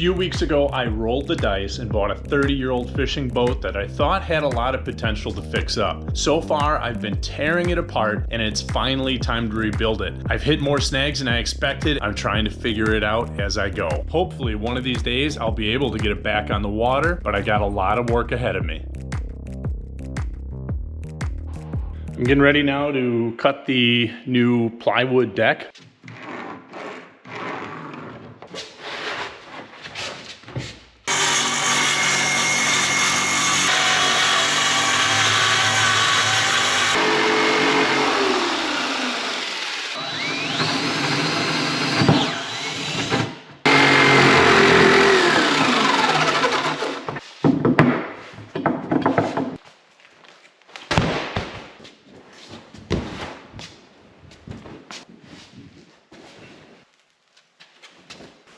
few weeks ago, I rolled the dice and bought a 30-year-old fishing boat that I thought had a lot of potential to fix up. So far, I've been tearing it apart and it's finally time to rebuild it. I've hit more snags than I expected. I'm trying to figure it out as I go. Hopefully, one of these days, I'll be able to get it back on the water, but I got a lot of work ahead of me. I'm getting ready now to cut the new plywood deck.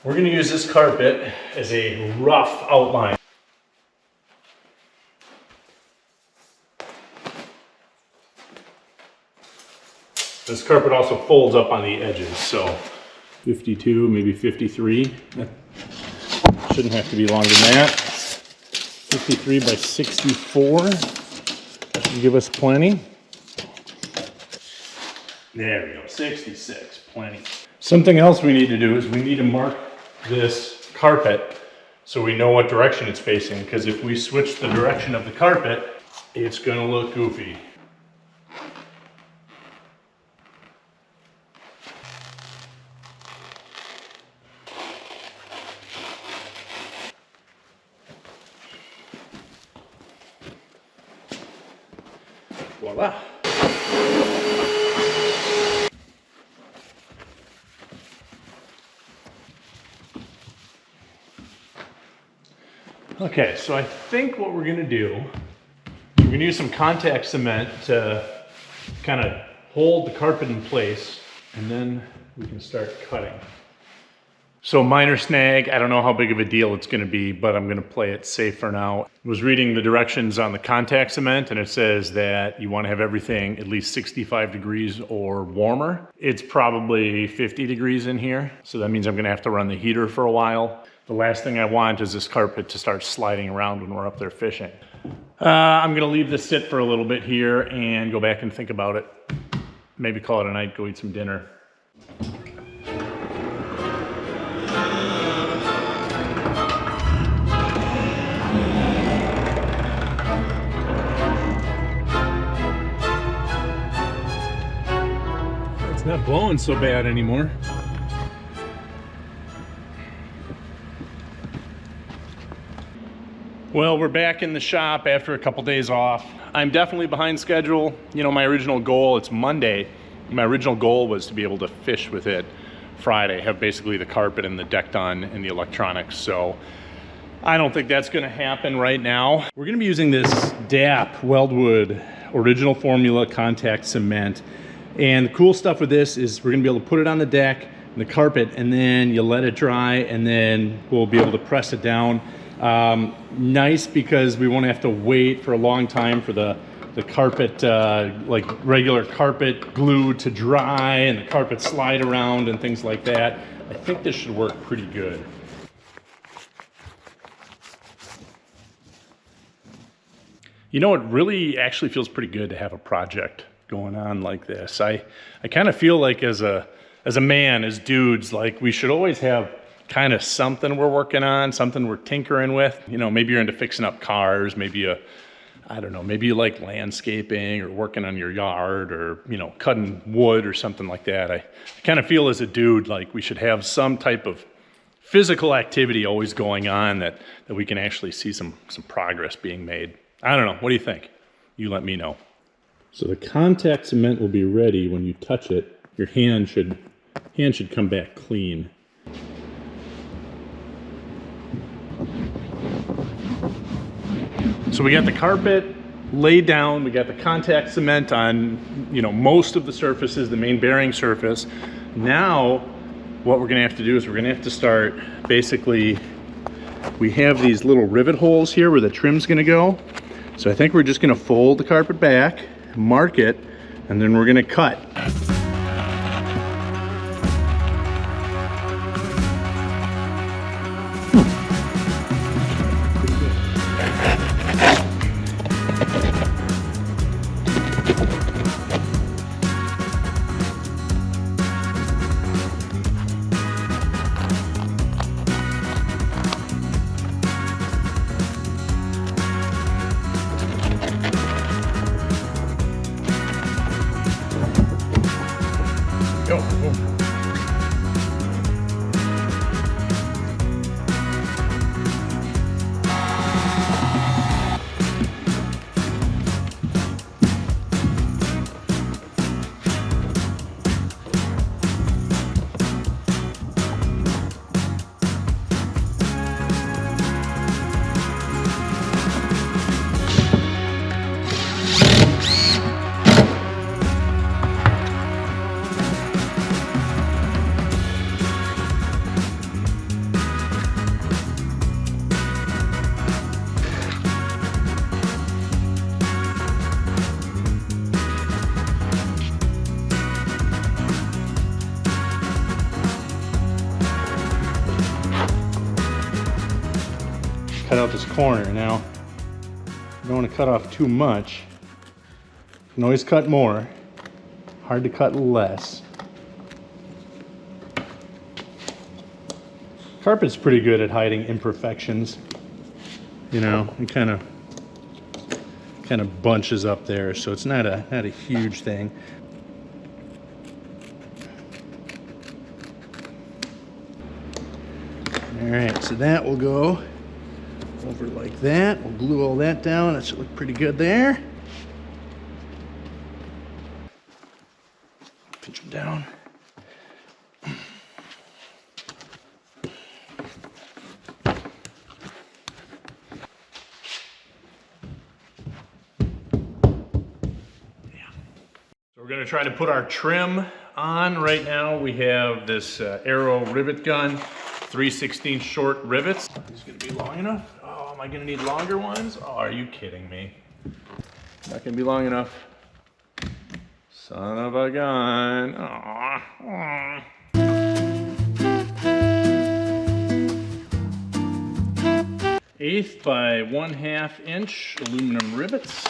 We're going to use this carpet as a rough outline. This carpet also folds up on the edges, so 52, maybe 53. Shouldn't have to be longer than that. 53 by 64. That should give us plenty. There we go, 66, plenty. Something else we need to do is we need to mark this carpet so we know what direction it's facing, because if we switch the direction of the carpet, it's going to look goofy. Voila. Okay, so I think what we're gonna do, we're gonna use some contact cement to kind of hold the carpet in place, and then we can start cutting. So minor snag, I don't know how big of a deal it's gonna be, but I'm gonna play it safe for now. I was reading the directions on the contact cement and it says that you wanna have everything at least 65 degrees or warmer. It's probably 50 degrees in here, so that means I'm gonna have to run the heater for a while. The last thing I want is this carpet to start sliding around when we're up there fishing. I'm gonna leave this sit for a little bit here and go back and think about it. Maybe call it a night, go eat some dinner. It's not blowing so bad anymore. Well, we're back in the shop after a couple days off. I'm definitely behind schedule. You know, my original goal, it's Monday. My original goal was to be able to fish with it Friday, have basically the carpet and the deck done and the electronics. So I don't think that's gonna happen right now. We're gonna be using this DAP Weldwood original formula contact cement. And the cool stuff with this is we're gonna be able to put it on the deck and the carpet, and then you let it dry, and then we'll be able to press it down. Nice because we won't have to wait for a long time for the carpet, like regular carpet glue to dry and the carpet slide around and things like that. I think this should work pretty good. You know, it really actually feels pretty good to have a project going on like this. I kind of feel like as a man, as dudes, like we should always have kind of something we're working on, something we're tinkering with. You know, maybe you're into fixing up cars, maybe I don't know, maybe you like landscaping or working on your yard, or, you know, cutting wood or something like that. I kind of feel as a dude like we should have some type of physical activity always going on that we can actually see some progress being made. I don't know, what do you think? You let me know. So the contact cement will be ready when you touch it. Your hand should come back clean. So we got the carpet laid down, we got the contact cement on, you know, most of the surfaces, the main bearing surface. Now, what we're gonna have to do is we're gonna have to start, basically, we have these little rivet holes here where the trim's gonna go. So I think we're just gonna fold the carpet back, mark it, and then we're gonna cut. Go. Boom. Cut out this corner now. You don't want to cut off too much. You can always cut more. Hard to cut less. Carpet's pretty good at hiding imperfections. You know, it kind of bunches up there, so it's not a huge thing. All right, so that will go over like that. We'll glue all that down. That should look pretty good there. Pinch them down. So we're going to try to put our trim on right now. We have this Arrow rivet gun, 3/16 short rivets. Is this going to be long enough? Oh, am I going to need longer ones? Oh, are you kidding me? Not going to be long enough. Son of a gun. Aw. Aw. 1/8 by 1/2 inch aluminum rivets.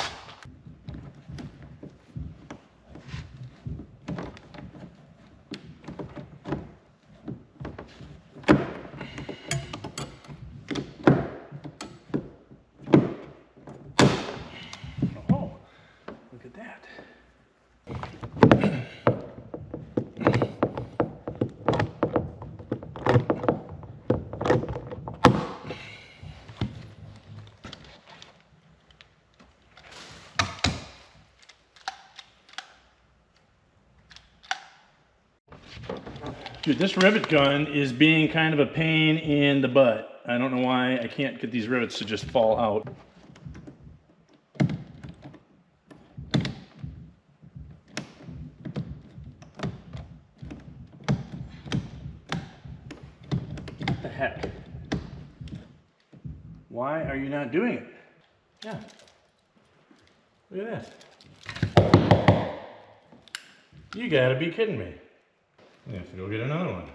Dude, this rivet gun is being kind of a pain in the butt. I don't know why I can't get these rivets to just fall out. What the heck? Why are you not doing it? Yeah. Look at that. You gotta be kidding me. I have to go get another one.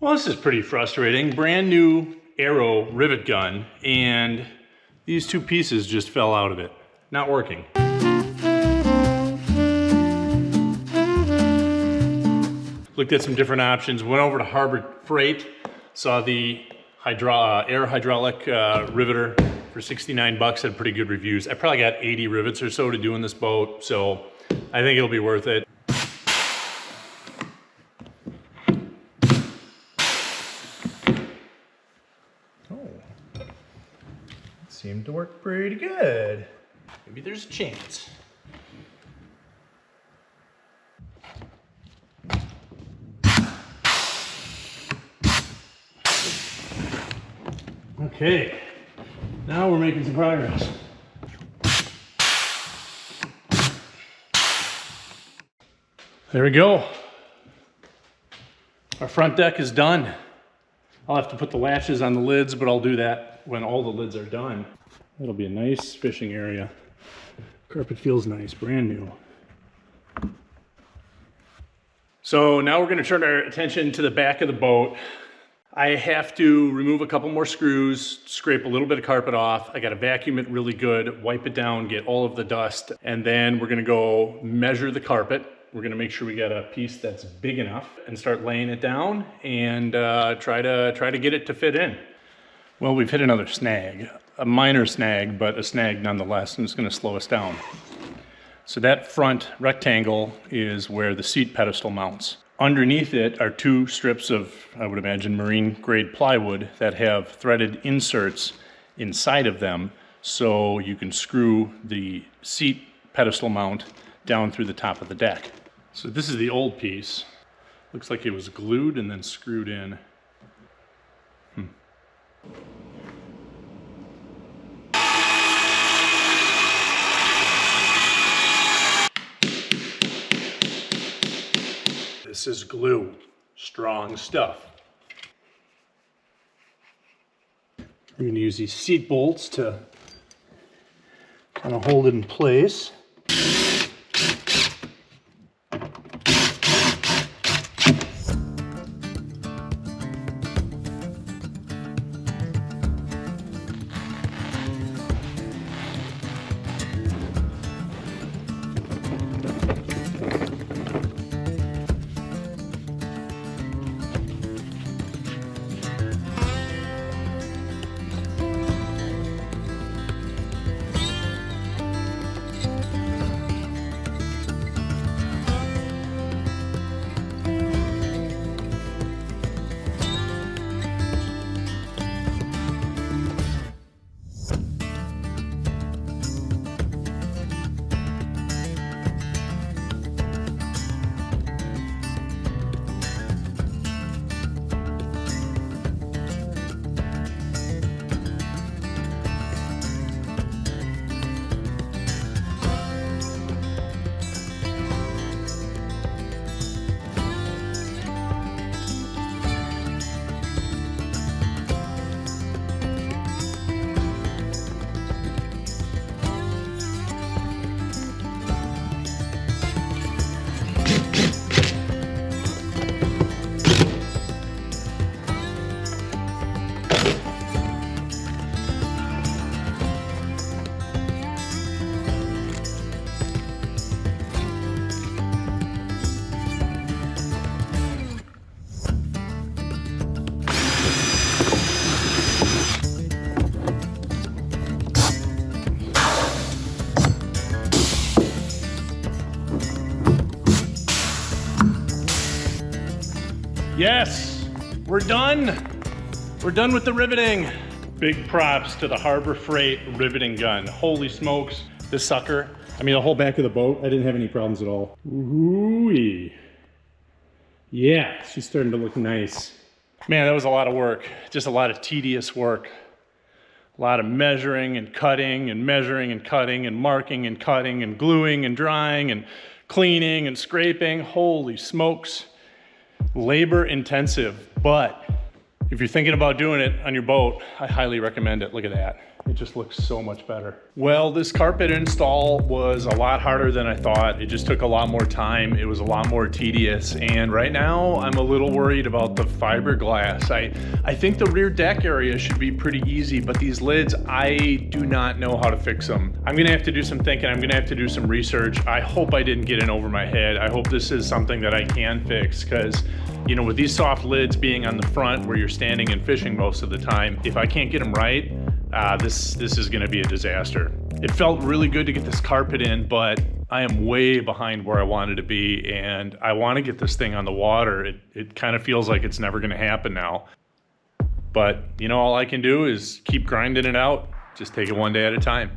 Well, this is pretty frustrating. Brand new Arrow rivet gun, and these two pieces just fell out of it. Not working. Looked at some different options. Went over to Harbor Freight. Saw the air hydraulic riveter for 69 bucks. Had pretty good reviews. I probably got 80 rivets or so to do in this boat, so I think it'll be worth it. Seemed to work pretty good. Maybe there's a chance. Okay, now we're making some progress. There we go. Our front deck is done. I'll have to put the latches on the lids, but I'll do that when all the lids are done. It'll be a nice fishing area. Carpet feels nice, brand new. So now we're going to turn our attention to the back of the boat. I have to remove a couple more screws, scrape a little bit of carpet off. I gotta vacuum it really good, wipe it down, get all of the dust, and then we're gonna go measure the carpet. We're gonna make sure we got a piece that's big enough and start laying it down and try to get it to fit in. Well, we've hit another snag, a minor snag, but a snag nonetheless, and it's gonna slow us down. So that front rectangle is where the seat pedestal mounts. Underneath it are 2 strips of, I would imagine, marine grade plywood that have threaded inserts inside of them, so you can screw the seat pedestal mount down through the top of the deck. So this is the old piece. Looks like it was glued and then screwed in. This is glue, strong stuff. I'm going to use these seat bolts to kind of hold it in place. Yes, we're done. We're done with the riveting. Big props to the Harbor Freight riveting gun. Holy smokes, this sucker. I mean, the whole back of the boat, I didn't have any problems at all. Ooh-wee. Yeah, she's starting to look nice. Man, that was a lot of work. Just a lot of tedious work. A lot of measuring and cutting and measuring and cutting and marking and cutting and gluing and drying and cleaning and scraping. Holy smokes. Labor intensive, but if you're thinking about doing it on your boat, I highly recommend it. Look at that. It just looks so much better. Well, this carpet install was a lot harder than I thought. It just took a lot more time. It was a lot more tedious. And right now I'm a little worried about the fiberglass. I think the rear deck area should be pretty easy, but these lids, I do not know how to fix them. I'm gonna have to do some thinking. I'm gonna have to do some research. I hope I didn't get in over my head. I hope this is something that I can fix, because you know, with these soft lids being on the front where you're standing and fishing most of the time, if I can't get them right, this is gonna be a disaster. It felt really good to get this carpet in, but I am way behind where I wanted to be, and I wanna get this thing on the water. It kind of feels like it's never gonna happen now. But you know, all I can do is keep grinding it out. Just take it one day at a time.